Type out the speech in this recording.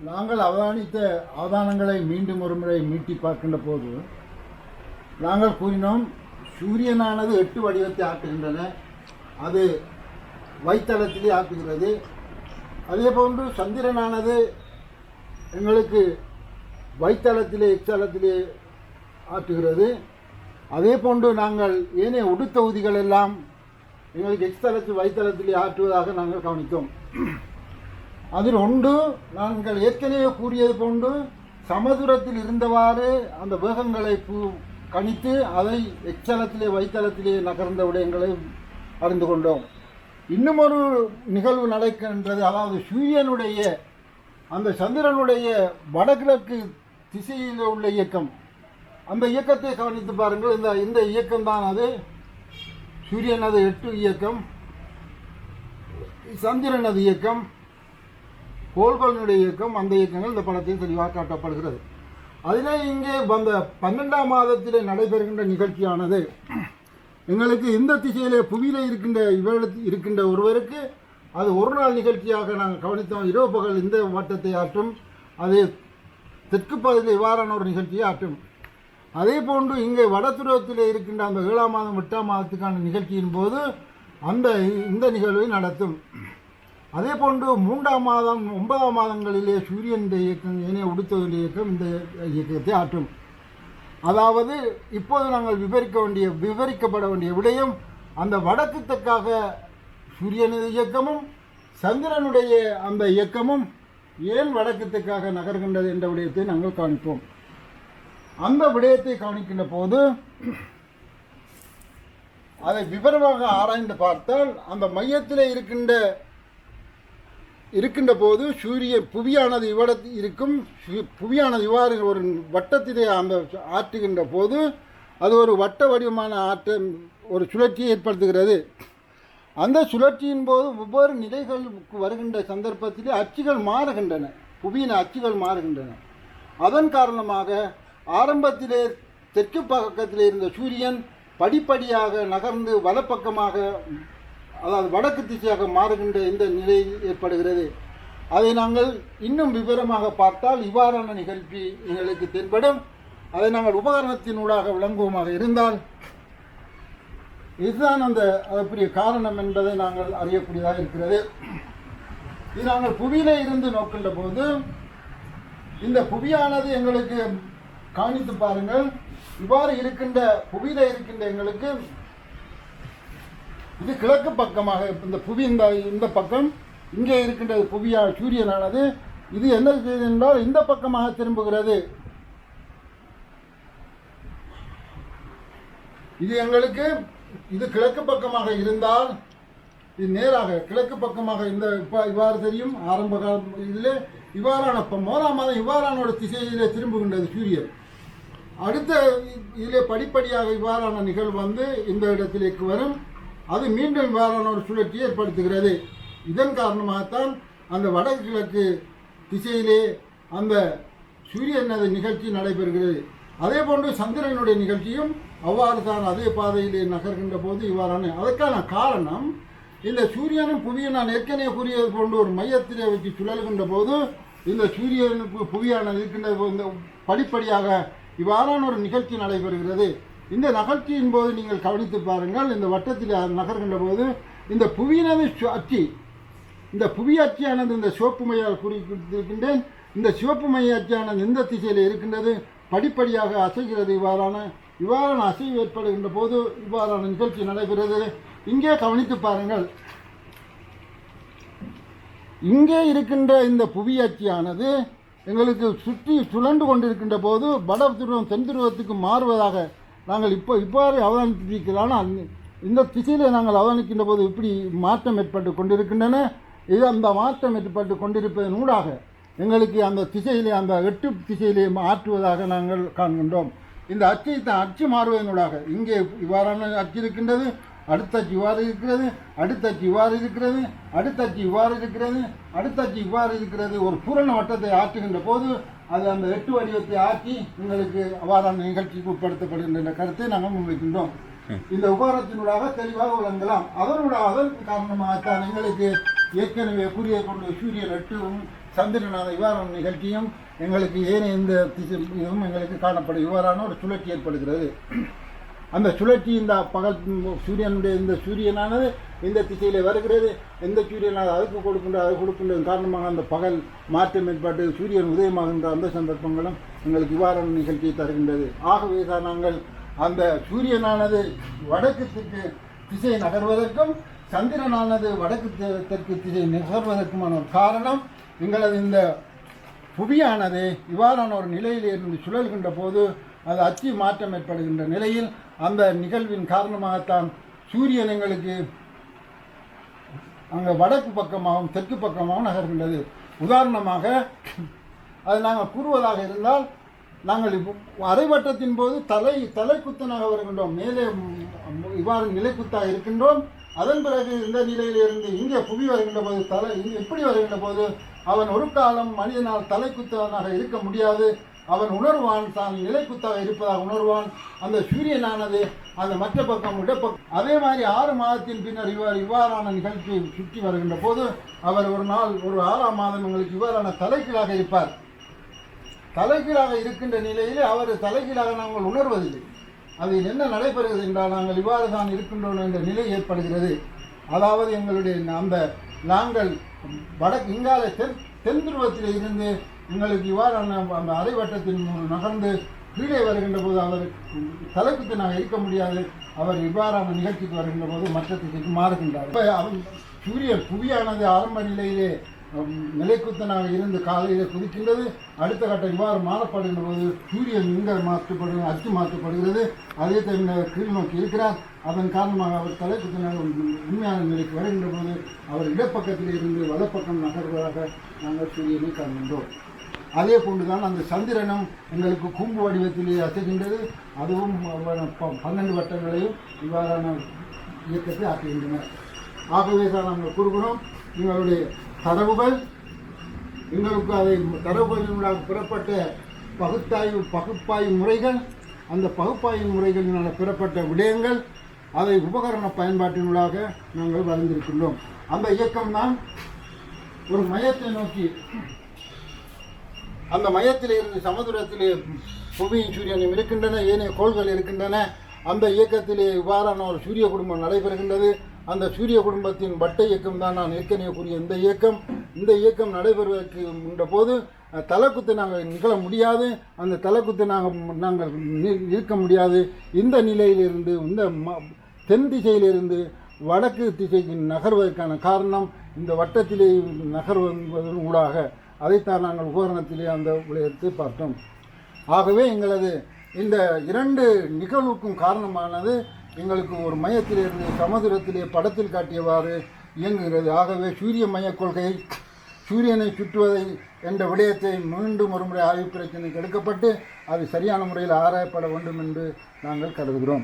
நாங்கள் அவதானித்த அவதானங்களை மீண்டும் ஒரு முறை மீட்டி பார்க்கின்ற போது நாங்கள் கூறினோம், சூரியனானது 8 வடிவத்தை ஆக்குகின்றன, அது வைத்தளத்திலே ஆக்குகிறது. அதே போன்று சந்திரனானது எங்களுக்கு வைத்தளத்திலே எக்ஸலத்திலே ஆற்றுகிறது. அதே போன்று நாங்கள் ஏனைய உடுத்தொகுதிகள் எல்லாம் எங்களுக்கு எக்ஸலத்தில் வைத்தளத்திலே ஆற்றுவதாக நாங்கள் கவனித்தோம். அதில் ஒன்று, நாங்கள் ஏற்கனவே கூறியது போன்று சமதூரத்தில் இருந்தவாறு அந்த வேகங்களை கணித்து அதை எக்ஸலத்திலே வைத்தளத்திலே நகர்ந்த விடயங்களை அறிந்து கொண்டோம். இன்னும் ஒரு நிகழ்வு நடக்கின்றது. அதாவது சூரியனுடைய அந்த சந்திரனுடைய வடகிழக்கு திசையில் உள்ள இயக்கம், அந்த இயக்கத்தை கவனித்து பாருங்கள். இந்த இயக்கம்தான் அது சூரியனது 8 இயக்கம், சந்திரனது இயக்கம், கோள்களினுடைய இயக்கம். அந்த இயக்கங்கள் இந்த படத்தில் தெளிவாக காட்டப்படுகிறது. அதிலே இங்கே வந்த 12ஆம் மாதத்திலே நடைபெறுகின்ற நிகழ்ச்சியானது எங்களுக்கு இந்த திசையிலே புவியிலே இருக்கின்ற ஒருவருக்கு அது ஒரு நாள் நிகழ்ச்சியாக நாங்கள் கவனித்தோம். இரவு பகல் இந்த வட்டத்தை ஆற்றும், அது தெற்கு பகுதியில் இவ்வாறான ஒரு நிகழ்ச்சியை ஆற்றும். அதே போன்று இங்கே வடதுருவத்தில் இருக்கின்ற அந்த 7ஆம் மாதம் 8ஆம் மாதத்துக்கான நிகழ்ச்சியின் போது இந்த நிகழ்வை நடத்தும். அதே போன்று 3ஆம் மாதம் 9ஆம் மாதங்களிலே சூரியன் இயக்கம், ஏனைய உடுத்தொழில் இயக்கம் இந்த இயக்கத்தை ஆற்றும். அதாவது இப்போது நாங்கள் விவரிக்கப்பட வேண்டிய விடயம், அந்த வடக்கு தெற்காக சூரியனது இயக்கமும் சந்திரனுடைய அந்த இயக்கமும் ஏன் வடக்கு தெற்காக நகர்கின்றது என்ற விடயத்தை நாங்கள் கவனிப்போம். அந்த விடயத்தை கவனிக்கின்ற போது அதை விவரமாக ஆராய்ந்து பார்த்தால் அந்த மையத்தில் இருக்கின்ற போது புவியானது புவியானது இவ்வாறு ஒரு வட்டத்திலே அந்த ஆற்றுகின்ற போது அது ஒரு வட்ட வடிவமான ஒரு சுழற்சியை ஏற்படுத்துகிறது. அந்த சுழற்சியின் போது ஒவ்வொரு நிலைகளுக்கு வருகின்ற சந்தர்ப்பத்திலே அச்சுகள் மாறுகின்றன, புவியின் அச்சுகள் மாறுகின்றன. அதன் காரணமாக ஆரம்பத்திலே தெற்கு பக்கத்திலே இருந்த சூரியன் படிப்படியாக நகர்ந்து வலப்பக்கமாக, அதாவது வடக்கு திசையாக மாறுகின்ற இந்த நிலை ஏற்படுகிறது. அதை நாங்கள் இன்னும் விவரமாக பார்த்தால் இவ்வாறான நிகழ்ச்சி எங்களுக்கு தென்படும். அதை நாங்கள் உபகரணத்தினூடாக விளங்குவோமாக இருந்தால் இதுதான் அதற்குரிய காரணம் என்பதை நாங்கள் அறியக்கூடியதாக இருக்கிறது. இது நாங்கள் புவியிலே இருந்து நோக்கின்ற போது இந்த புவியானது எங்களுக்கு கவனித்து பாருங்கள், இவ்வாறு இருக்கின்ற புவியில இருக்கின்ற எங்களுக்கு இது கிழக்கு பக்கமாக இந்த புவி இந்த பக்கம் இங்கே இருக்கின்ற சூரியனானது இது என்ன செய்யுது என்றால் இந்த பக்கமாக திரும்புகிறது. இது எங்களுக்கு இது கிழக்கு பக்கமாக இருந்தால் இது நேராக கிழக்கு பக்கமாக இவ்வாறு தெரியும். ஆரம்ப காலம் இதில் இவ்வாறான 9ஆம் மாதம் இவ்வாறான ஒரு திசையிலே திரும்புகின்றது சூரியன். அடுத்த இதிலே படிப்படியாக இவ்வாறான நிகழ்வு இந்த இடத்திലേക്ക് வரும். அது மீண்டும் இவ்வாறான ஒரு சுழற்சியை ஏற்படுத்துகிறது. இதன் காரணமாகத்தான் அந்த வடகிழக்கு திசையிலே அந்த சூரியனது நிகழ்ச்சி நடைபெறுகிறது. அதே போன்று சந்திரனுடைய நிகழ்ச்சியும் அவ்வாறு தான் அதே பாதையிலே நகர்கின்ற போது இவ்வாறான அதற்கான காரணம் இந்த சூரியனும் புவியும் நான் ஏற்கனவே கூறியது போன்று ஒரு மையத்திலே வச்சு சுழல்கின்ற போது இந்த சூரியனுக்கு புவியானது இருக்கின்ற படிப்படியாக இவ்வாறான ஒரு நிகழ்ச்சி நடைபெறுகிறது. இந்த நகர்ச்சியின் போது நீங்கள் கவனித்து பாருங்கள், இந்த வட்டத்தில் நகர்கின்ற போது இந்த புவியினது அச்சு, இந்த புவி அச்சியானது இந்த சிவப்பு மையால் குறிப்பிட்டிருக்கின்றேன். இந்த சிவப்பு மைய அச்சியானது எந்த திசையில் இருக்கின்றது, படிப்படியாக அசைகிறது. இவ்வாறான அசைவு ஏற்படுகின்ற போது இவ்வாறான நிகழ்ச்சி நடைபெறுகிறது. இங்கே கவனித்து பாருங்கள், இங்கே இருக்கின்ற இந்த புவி அச்சியானது எங்களுக்கு சுற்றி சுழன்று கொண்டிருக்கின்ற போது வட துருவம் தென் துருவத்துக்கு மாறுவதாக நாங்கள் இவ்வாறு அவதானித்திருக்கிறோம். இந்த திசையில் நாங்கள் அவதானிக்கின்ற போது இப்படி மாற்றம் ஏற்பட்டு கொண்டிருக்கின்றன. அந்த மாற்றம் ஏற்பட்டு கொண்டிருப்பதன் ஊடாக எங்களுக்கு அந்த திசையிலே அந்த 8 திசையிலே மாற்றுவதாக நாங்கள் காண்கின்றோம். இந்த அச்சு மாறுவதனூடாக இங்கே இவ்வாறான அச்சு இருக்கின்றது, அடுத்த அச்சு இவ்வாறு இருக்கிறது, அடுத்த அச்சு இவ்வாறு இருக்கிறது, அடுத்த அச்சு இவ்வாறு இருக்கிறது, அடுத்த அச்சு இவ்வாறு இருக்கிறது. ஒரு பூரண வட்டத்தை ஆற்றுகின்ற போது அது அந்த 8 வடிவத்தை ஆக்கி எங்களுக்கு அவ்வாறான நிகழ்ச்சிக்கு உட்படுத்தப்படுகின்ற கருத்தை நாங்கள் முன்வைக்கின்றோம். இந்த உபகரணத்தினூடாக தெளிவாக விளங்கலாம். அதன் காரணமாகத்தான் எங்களுக்கு ஏற்கனவே கூறிய கொண்டு சூரியன் 8ம் சந்திரனான இவ்வாறான நிகழ்ச்சியும் எங்களுக்கு ஏனைய இந்த இதுவும் எங்களுக்கு காணப்படும். இவ்வாறான ஒரு சுழற்சி ஏற்படுகிறது. அந்த சுழற்சி இந்த பகல் சூரியனுடைய இந்த சூரியனானது இந்த திசையிலே வருகிறது. எந்த சூரியனானது அது கொடுக்கின்ற காரணமாக அந்த பகல் மாற்றம் ஏற்பட்டு சூரியன் உதயமாகின்ற அந்த சந்தர்ப்பங்களும் எங்களுக்கு இவ்வாறான நிகழ்ச்சியை தருகின்றது. ஆகவே தான் நாங்கள் அந்த சூரியனானது வடக்கு திசை நகர்வதற்கும் சந்திரனானது வடக்கு தெற்கு திசை நகர்வதற்குமான ஒரு காரணம் எங்களது இந்த புவியானது இவ்வாறான ஒரு நிலையில் இருந்து சுழல்கின்ற போது அது அச்சு மாற்றம் ஏற்படுகின்ற நிலையில் அந்த நிகழ்வின் காரணமாகத்தான் சூரியன் எங்களுக்கு அங்கே வடக்கு பக்கமாகவும் தெற்கு பக்கமாகவும் நகர்கின்றது. உதாரணமாக அது நாங்கள் கூறுவதாக இருந்தால், நாங்கள் அரைவட்டத்தின் போது தலைக்குத்தனாக வருகின்றோம், மேலே இவ்வாறு நிலைக்குத்தாக இருக்கின்றோம். அதன் பிறகு இந்த நிலையிலிருந்து இங்கே புவி வருகின்ற போது எப்படி வருகின்ற போது அவன் ஒரு காலம் மனிதனால் தலைக்குத்தவனாக இருக்க முடியாது. அவன் உணர்வான், தான் நிலைக்குத்தாக இருப்பதாக உணர்வான். அந்த சூரியனானது அந்த மற்ற பக்கம் இடப்பக்கம். அதே மாதிரி 6 மாதத்தின் பின்னர் இவ்வாறான நிகழ்ச்சியை சுற்றி வருகின்ற போது அவர் ஒரு நாள் ஒரு 6ஆம் மாதம் எங்களுக்கு இவ்வாறான தலைகீழாக இருப்பார். தலைகீழாக இருக்கின்ற நிலையிலே அவர் தலைகீழாக நாங்கள் உணர்வதில்லை. அதில் என்ன நடைபெறுகிறது என்றால், நாங்கள் இவ்வாறு தான் இருக்கின்றோம் என்ற நிலை ஏற்படுகிறது. அதாவது எங்களுடைய நாங்கள் வடக்கு இங்கால தென் துருவத்தில் இருந்து எங்களுக்கு இவ்வாறான அந்த அரைவட்டத்தின் நகர்ந்து கீழே வருகின்ற போது அவர் தலைக்குத்து நாங்கள் இருக்க முடியாது. அவர் இவ்வாறான நிகழ்ச்சிக்கு வருகின்ற போது மற்ற திசைக்கு மாறுகின்றார். இப்போ புவியானது ஆரம்ப நிலையிலே நிலைக்குத்தனாக இருந்து காலையில் குதிக்கின்றது. அடுத்த கட்டம் இவ்வாறு மாறப்படுகின்ற போது சூரியன் அச்சு மாற்றப்படுகிறது. அதே டைமில் கீழ் நோக்கி இருக்கிறார். அதன் காரணமாக அவர் தலைக்குத்தனாக உண்மையான நிலைக்கு வருகின்ற போது அவர் இடப்பக்கத்தில் இருந்து வலப்பக்கம் நகர்வதாக நாங்கள் சூரியனை காண்கின்றோம். அதே போன்றுதான் அந்த சந்திரனும் எங்களுக்கு கூம்பு வடிவத்திலே அசைகின்றது. அதுவும் 12 வட்டங்களையும் இவ்வாறான இயக்கத்தை ஆக்குகின்றன. ஆகவே தான் நாங்கள் கூறுகிறோம், எங்களுடைய தரவுகள் எங்களுக்கு அதை தரவுகளினூடாக பெறப்பட்ட பகுப்பாய்வு முறைகள், அந்த பகுப்பாய்வு முறைகளினால் பெறப்பட்ட விடயங்கள், அதை உபகரண பயன்பாட்டினூடாக நாங்கள் வளர்ந்திருக்கின்றோம். அந்த இயக்கம்தான் ஒரு மையத்தை நோக்கி, அந்த மையத்திலே இருந்து சமுதிரத்திலே புவியும் சூரியனும் இருக்கின்றன, ஏனைய கோள்கள் இருக்கின்றன. அந்த இயக்கத்திலே இவ்வாறான ஒரு சூரிய குடும்பம் நடைபெறுகின்றது. அந்த சூரிய குடும்பத்தின் வட்ட இயக்கம் தான் நான் ஏற்கனவே கூறிய இந்த இயக்கம். இந்த இயக்கம் நடைபெறுவதற்கு என்ற போது தலைக்குத்து நாங்கள் நிகழ முடியாது. அந்த தலைக்குத்து நாங்கள் இருக்க முடியாது. இந்த நிலையிலிருந்து இந்த தென் திசையிலிருந்து வடக்கு திசைக்கு நகர்வதற்கான காரணம் இந்த வட்டத்திலே நகர்வதன் ஊடாக. அதைத்தான் நாங்கள் உபகரணத்திலே அந்த விடயத்தை பார்த்தோம். ஆகவே எங்களது இந்த 2 நிகழ்வுக்கும் காரணமானது எங்களுக்கு ஒரு மையத்திலிருந்து சமுதிரத்திலே படத்தில் காட்டியவாறு இயங்குகிறது. ஆகவே சூரிய மையக் கொள்கை, சூரியனை சுற்றுவதை என்ற விடயத்தை மீண்டும் ஒரு முறை ஆய்வு பிரச்சனைக்கு எடுக்கப்பட்டு அது சரியான முறையில் ஆராயப்பட வேண்டும் என்று நாங்கள் கருதுகிறோம்.